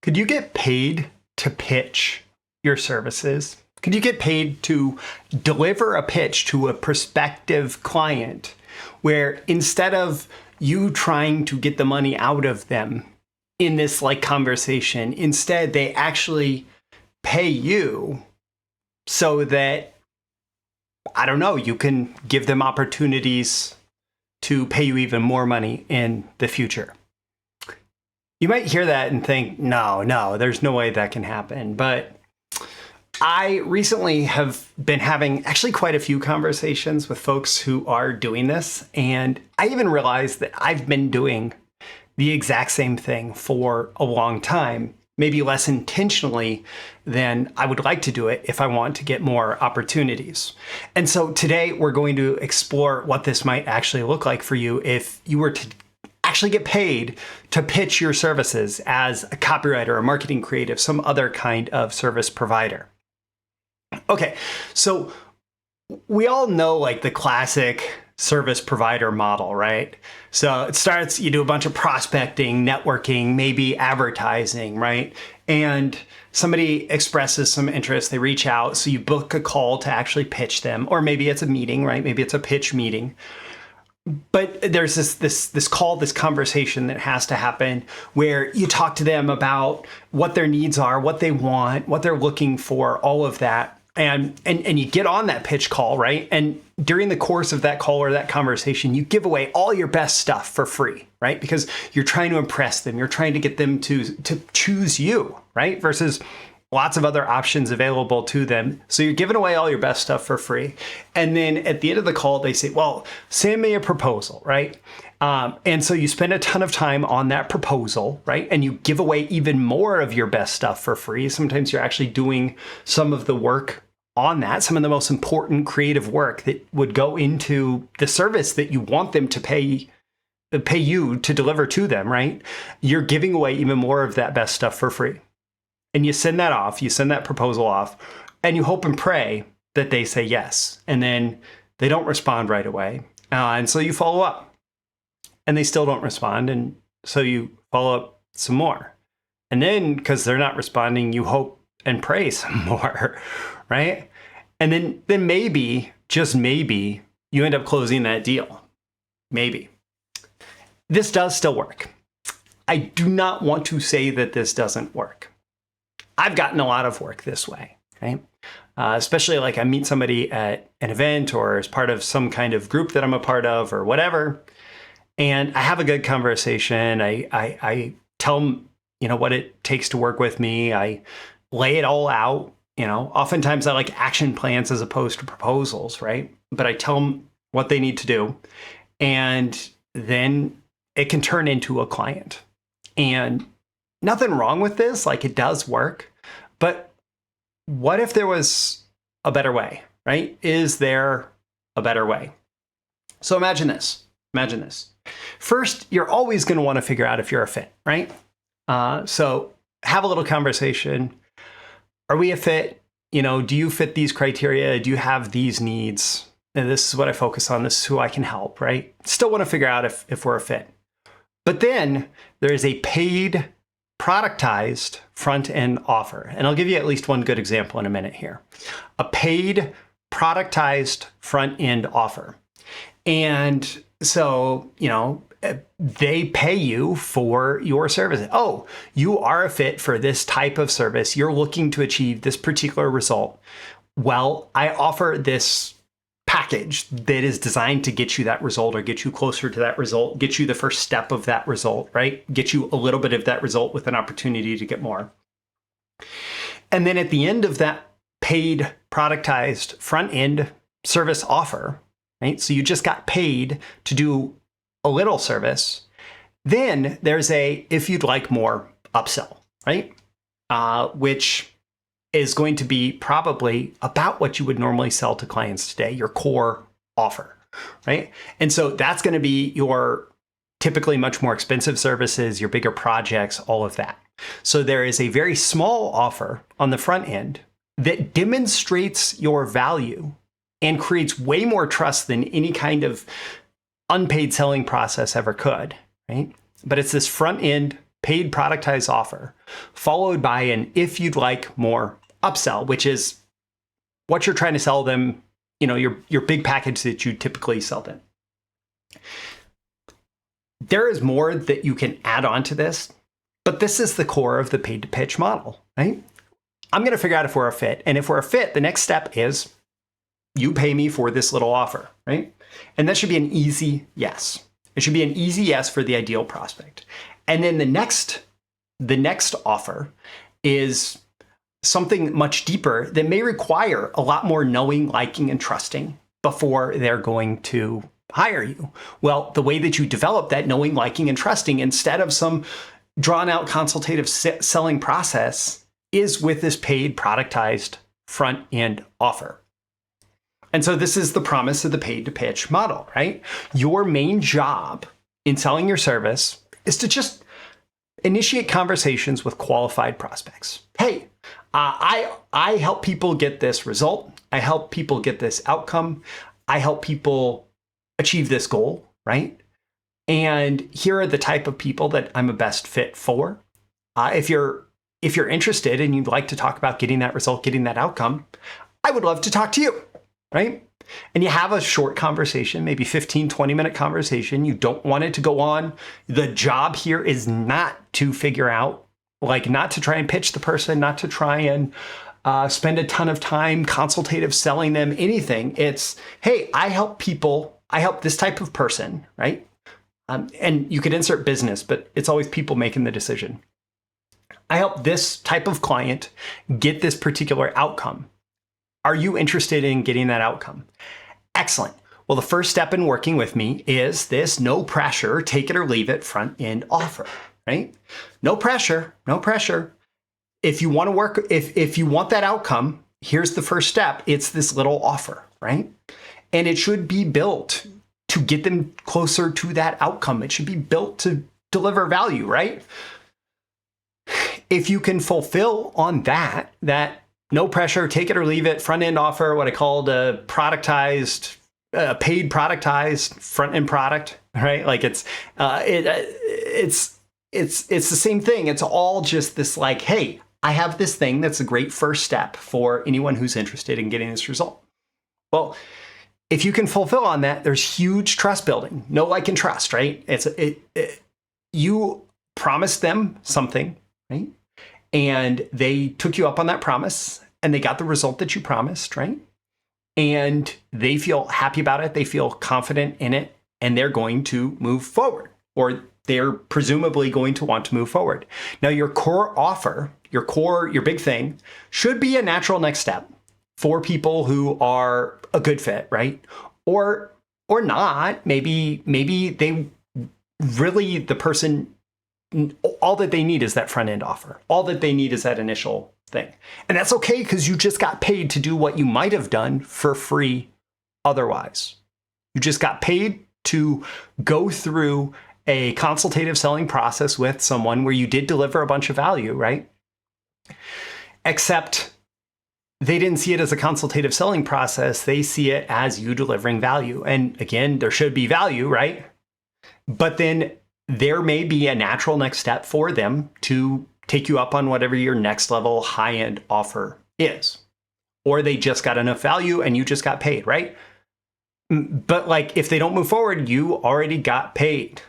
Could you get paid to pitch your services? Could you get paid to deliver a pitch to a prospective client where instead of you trying to get the money out of them in this like conversation, instead they actually pay you so that, I don't know, you can give them opportunities to pay you even more money in the future? You might hear that and think, no, there's no way that can happen. But I recently have been having actually quite a few conversations with folks who are doing this. And I even realized that I've been doing the exact same thing for a long time, maybe less intentionally than I would like to do it if I want to get more opportunities. And so today we're going to explore what this might actually look like for you if you were to actually get paid to pitch your services as a copywriter, a marketing creative, some other kind of service provider. Okay, so we all know like the classic service provider model, right? So it starts, you do a bunch of prospecting, networking, maybe advertising, right? And somebody expresses some interest, they reach out, so you book a call to actually pitch them, or maybe it's a meeting, right? Maybe it's a pitch meeting. But there's this call, this conversation that has to happen where you talk to them about what their needs are, what they want, what they're looking for, all of that. And you get on that pitch call, right? And during the course of that call or that conversation, you give away all your best stuff for free, right? Because you're trying to impress them. You're trying to get them to choose you, right? Versus lots of other options available to them. So you're giving away all your best stuff for free. And then at the end of the call, they say, well, send me a proposal, right? And so you spend a ton of time on that proposal, right? And you give away even more of your best stuff for free. Sometimes you're actually doing some of the work on that, some of the most important creative work that would go into the service that you want them to pay you to deliver to them, right? You're giving away even more of that best stuff for free. And you send that off, you send that proposal off, and you hope and pray that they say yes. And then they don't respond right away. And so you follow up and they still don't respond. And so you follow up some more. And then because they're not responding, you hope and pray some more, right? And then maybe, just maybe, you end up closing that deal. Maybe. This does still work. I do not want to say that this doesn't work. I've gotten a lot of work this way, right? Especially like I meet somebody at an event or as part of some kind of group that I'm a part of or whatever, and I have a good conversation. I tell them, what it takes to work with me. I lay it all out. Oftentimes I like action plans as opposed to proposals, right? But I tell them what they need to do, and then it can turn into a client. And nothing wrong with this, like it does work, but what if there was a better way, right? Is there a better way? So imagine this. First, you're always going to want to figure out if you're a fit, right? So have a little conversation. Are we a fit? Do you fit these criteria? Do you have these needs? And this is what I focus on. This is who I can help, right? Still want to figure out if we're a fit. But then there is a paid, productized front-end offer. And I'll give you at least one good example in a minute here. A paid, productized front-end offer. And so, they pay you for your service. Oh, you are a fit for this type of service. You're looking to achieve this particular result. Well, I offer this package that is designed to get you that result or get you closer to that result, get you the first step of that result, right? Get you a little bit of that result with an opportunity to get more. And then at the end of that paid productized front-end service offer, right? So you just got paid to do a little service. Then there's a, if you'd like more, upsell, right? Which is going to be probably about what you would normally sell to clients today, your core offer, right? And so that's going to be your typically much more expensive services, your bigger projects, all of that. So there is a very small offer on the front end that demonstrates your value and creates way more trust than any kind of unpaid selling process ever could, right? But it's this front end paid productized offer, followed by an if you'd like more upsell, which is what you're trying to sell them, your big package that you typically sell them. There is more that you can add on to this, but this is the core of the paid to pitch model, right? I'm going to figure out if we're a fit. And if we're a fit, the next step is you pay me for this little offer, right? And that should be an easy yes. It should be an easy yes for the ideal prospect. And then the next offer is something much deeper that may require a lot more knowing, liking, and trusting before they're going to hire you. Well, the way that you develop that knowing, liking, and trusting instead of some drawn out consultative selling process is with this paid productized front end offer. And so this is the promise of the paid to pitch model, right? Your main job in selling your service is to just initiate conversations with qualified prospects. Hey, I help people get this result. I help people get this outcome. I help people achieve this goal, right? And here are the type of people that I'm a best fit for. If you're interested and you'd like to talk about getting that result, getting that outcome, I would love to talk to you, right? And you have a short conversation, maybe 15, 20-minute conversation. You don't want it to go on. The job here is not to figure out, not to try and pitch the person, not to try and spend a ton of time consultative selling them anything. It's, hey, I help this type of person, right? And you could insert business, but it's always people making the decision. I help this type of client get this particular outcome. Are you interested in getting that outcome? Excellent. Well, the first step in working with me is this no pressure, take it or leave it front end offer, right? No pressure, no pressure. If you want to work, if you want that outcome, here's the first step. It's this little offer, right? And it should be built to get them closer to that outcome. It should be built to deliver value, right? If you can fulfill on that no pressure, take it or leave it, front end offer, what I called a productized, paid productized front end product, right? Like it's the same thing. It's all just this hey, I have this thing that's a great first step for anyone who's interested in getting this result. Well, if you can fulfill on that, there's huge trust building. Know, like, and trust, right? You promised them something, right? And they took you up on that promise and they got the result that you promised, right? And they feel happy about it. They feel confident in it and they're going to move forward, or they're presumably going to want to move forward. Now, your core offer, your big thing should be a natural next step for people who are a good fit, right? Or not. Maybe they really, the person, all that they need is that front end offer. All that they need is that initial thing. And that's okay because you just got paid to do what you might have done for free otherwise. You just got paid to go through a consultative selling process with someone where you did deliver a bunch of value, right? Except they didn't see it as a consultative selling process. They see it as you delivering value. And again, there should be value, right? But then there may be a natural next step for them to take you up on whatever your next level high-end offer is. Or they just got enough value and you just got paid, right? But if they don't move forward, you already got paid.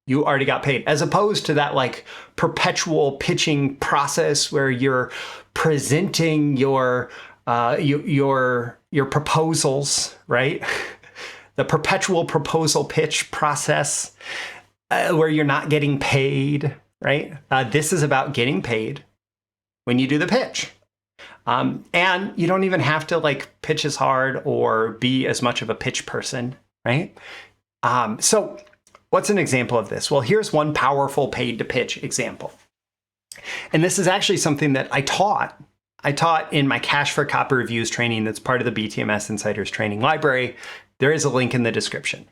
You already got paid, as opposed to that perpetual pitching process where you're presenting your proposals, right? The perpetual proposal pitch process where you're not getting paid, right? This is about getting paid when you do the pitch. And you don't even have to pitch as hard or be as much of a pitch person, right? So what's an example of this? Well, here's one powerful paid to pitch example. And this is actually something that I taught in my Cash for Copy Reviews training that's part of the BTMSinsiders training library. There is a link in the description.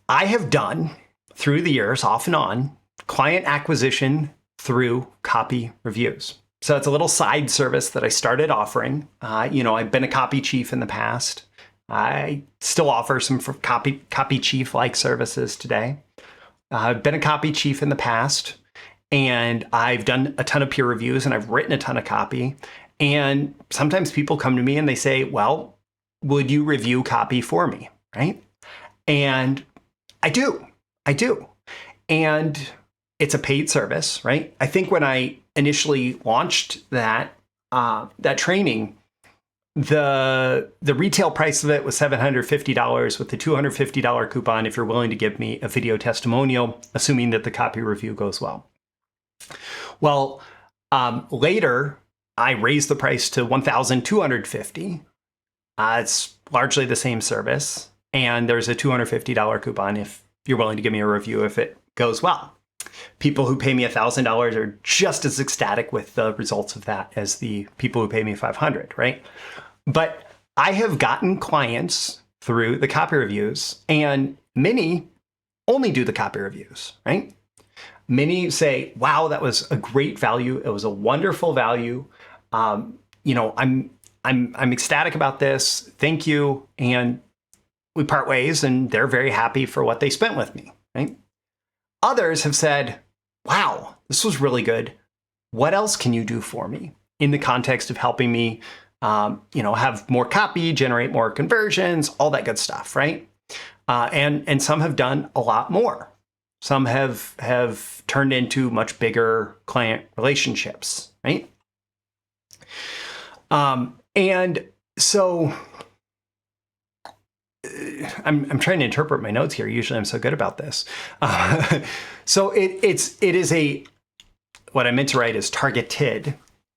I have done, through the years, off and on, client acquisition through copy reviews. So it's a little side service that I started offering. I've been a copy chief in the past. I still offer some copy chief-like services today. I've been a copy chief in the past, and I've done a ton of peer reviews, and I've written a ton of copy. And sometimes people come to me and they say, well, would you review copy for me, right? And I do. And it's a paid service, right? I think when I initially launched that training, the retail price of it was $750 with the $250 coupon if you're willing to give me a video testimonial, assuming that the copy review goes well. Well, later I raised the price to $1,250. It's largely the same service, and there's a $250 coupon if you're willing to give me a review if it goes well. People who pay me $1,000 are just as ecstatic with the results of that as the people who pay me $500, right? But I have gotten clients through the copy reviews, and many only do the copy reviews, right? Many say, wow, that was a great value. It was a wonderful value. I'm ecstatic about this. Thank you. And we part ways, and they're very happy for what they spent with me, right? Others have said, wow, this was really good. What else can you do for me in the context of helping me, have more copy, generate more conversions, all that good stuff, right? And some have done a lot more. Some have turned into much bigger client relationships, right? And so I'm trying to interpret my notes here. Usually I'm so good about this. So it is what I meant to write is targeted.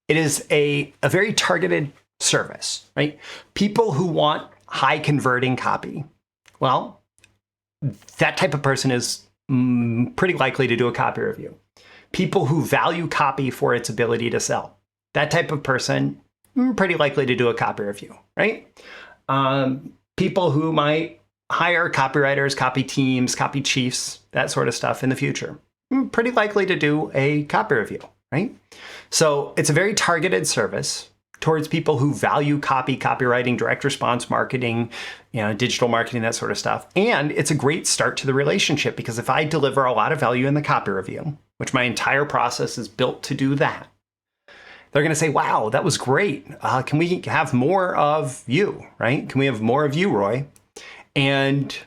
It is a very targeted service, right? People who want high converting copy. Well, that type of person is pretty likely to do a copy review. People who value copy for its ability to sell. That type of person, pretty likely to do a copy review, right? People who might hire copywriters, copy teams, copy chiefs, that sort of stuff in the future, pretty likely to do a copy review, right? So it's a very targeted service towards people who value copy, copywriting, direct response marketing, digital marketing, that sort of stuff. And it's a great start to the relationship because if I deliver a lot of value in the copy review, which my entire process is built to do that, they're going to say, wow, that was great. Can we have more of you, right? Can we have more of you, Roy? And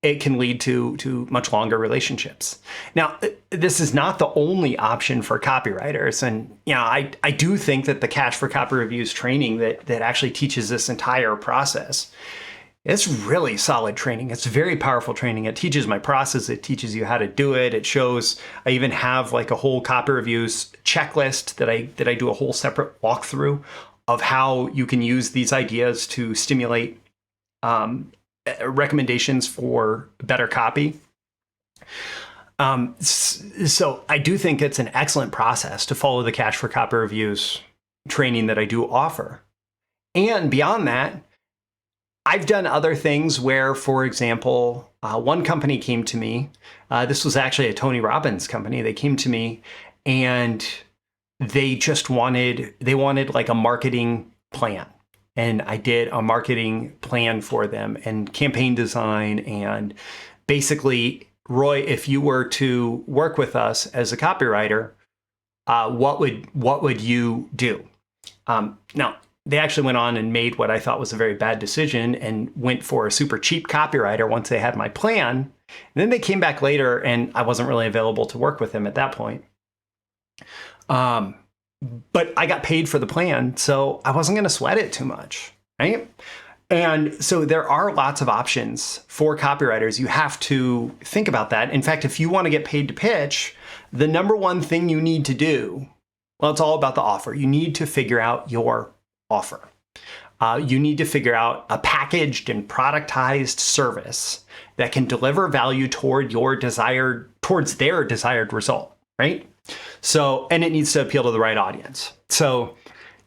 it can lead to much longer relationships. Now, this is not the only option for copywriters. And I do think that the Cash for Copy Reviews training that actually teaches this entire process, it's really solid training. It's very powerful training. It teaches my process. It teaches you how to do it. It shows, I even have like a whole copy reviews checklist that I do a whole separate walkthrough of how you can use these ideas to stimulate recommendations for better copy. So I do think it's an excellent process to follow the Cash for Copy Reviews training that I do offer. And beyond that, I've done other things where, for example, one company came to me. This was actually a Tony Robbins company. They came to me and they just wanted like a marketing plan. And I did a marketing plan for them and campaign design. And basically, Roy, if you were to work with us as a copywriter, what would you do? Now, they actually went on and made what I thought was a very bad decision and went for a super cheap copywriter once they had my plan. And then they came back later and I wasn't really available to work with them at that point. But I got paid for the plan, so I wasn't going to sweat it too much, right? And so there are lots of options for copywriters. You have to think about that. In fact, if you want to get paid to pitch, the number one thing you need to do, well, it's all about the offer. You need to figure out your offer. You need to figure out a packaged and productized service that can deliver value towards their desired result, right? So, and it needs to appeal to the right audience. So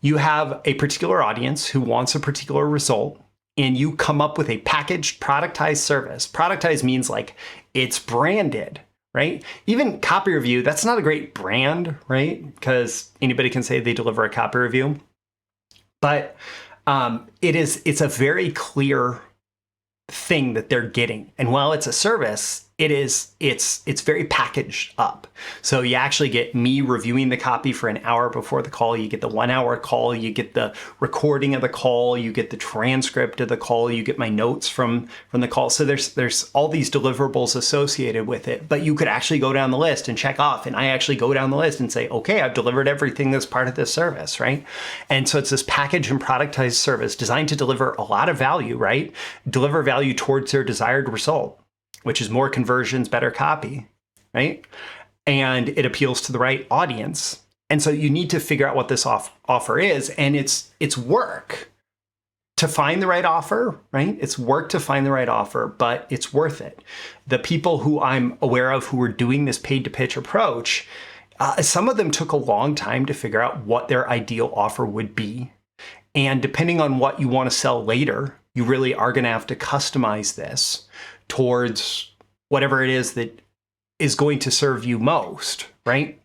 you have a particular audience who wants a particular result, and you come up with a packaged, productized service. Productized means like it's branded, right? Even copy review, that's not a great brand, right? Because anybody can say they deliver a copy review. But it's a very clear thing that they're getting. And while it's a service, it's very packaged up. So you actually get me reviewing the copy for an hour before the call. You get the 1 hour call. You get the recording of the call. You get the transcript of the call. You get my notes from the call. So there's all these deliverables associated with it. But you could actually go down the list and check off. And I actually go down the list and say, okay, I've delivered everything that's part of this service, right? And so it's this packaged and productized service designed to deliver a lot of value, right? Deliver value towards their desired result, which is more conversions, better copy, right? And it appeals to the right audience. And so you need to figure out what this offer is. And it's work to find the right offer, right? It's work to find the right offer, but it's worth it. The people who I'm aware of who are doing this paid to pitch approach, some of them took a long time to figure out what their ideal offer would be. And depending on what you want to sell later, you really are going to have to customize this towards whatever it is that is going to serve you most, right?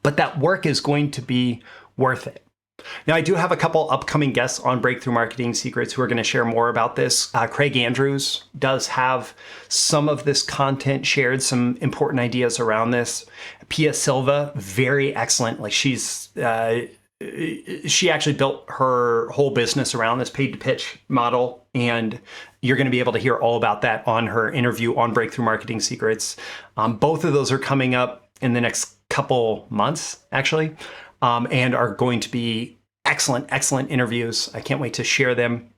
But that work is going to be worth it. Now, I do have a couple upcoming guests on Breakthrough Marketing Secrets who are going to share more about this. Craig Andrews does have some of this content shared, some important ideas around this. Pia Silva, very excellent. Like she actually built her whole business around this paid to pitch model, and you're going to be able to hear all about that on her interview on Breakthrough Marketing Secrets. Both of those are coming up in the next couple months, actually, and are going to be excellent interviews. I can't wait to share them.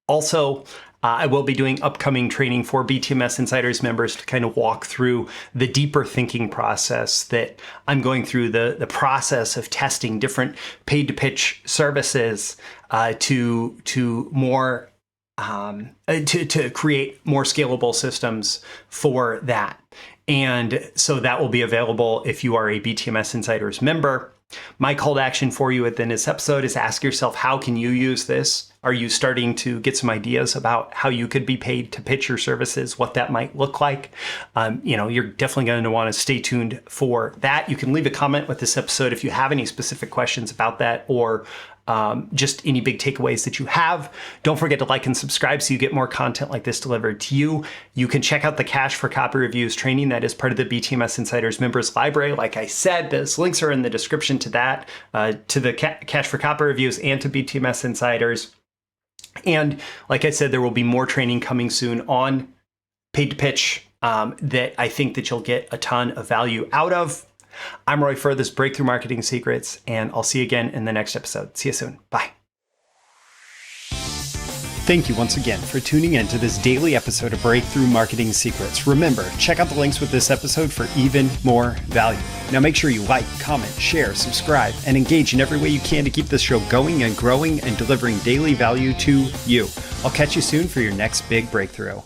Also, I will be doing upcoming training for BTMS Insiders members to kind of walk through the deeper thinking process that I'm going through, the process of testing different paid to pitch services to more to create more scalable systems for that. And so that will be available if you are a BTMS Insiders member. My call to action for you in this episode is ask yourself, how can you use this? Are you starting to get some ideas about how you could be paid to pitch your services, what that might look like? You're definitely going to want to stay tuned for that. You can leave a comment with this episode if you have any specific questions about that, or just any big takeaways that you have. Don't forget to like and subscribe so you get more content like this delivered to you. You can check out the Cash for Copy Reviews training that is part of the BTMS Insiders members library. Like I said, those links are in the description to that, to the Cash for Copy Reviews and to BTMS Insiders. And like I said, there will be more training coming soon on paid to pitch that I think that you'll get a ton of value out of. I'm Roy Furr, this Breakthrough Marketing Secrets, and I'll see you again in the next episode. See you soon. Bye. Thank you once again for tuning in to this daily episode of Breakthrough Marketing Secrets. Remember, check out the links with this episode for even more value. Now make sure you like, comment, share, subscribe, and engage in every way you can to keep this show going and growing and delivering daily value to you. I'll catch you soon for your next big breakthrough.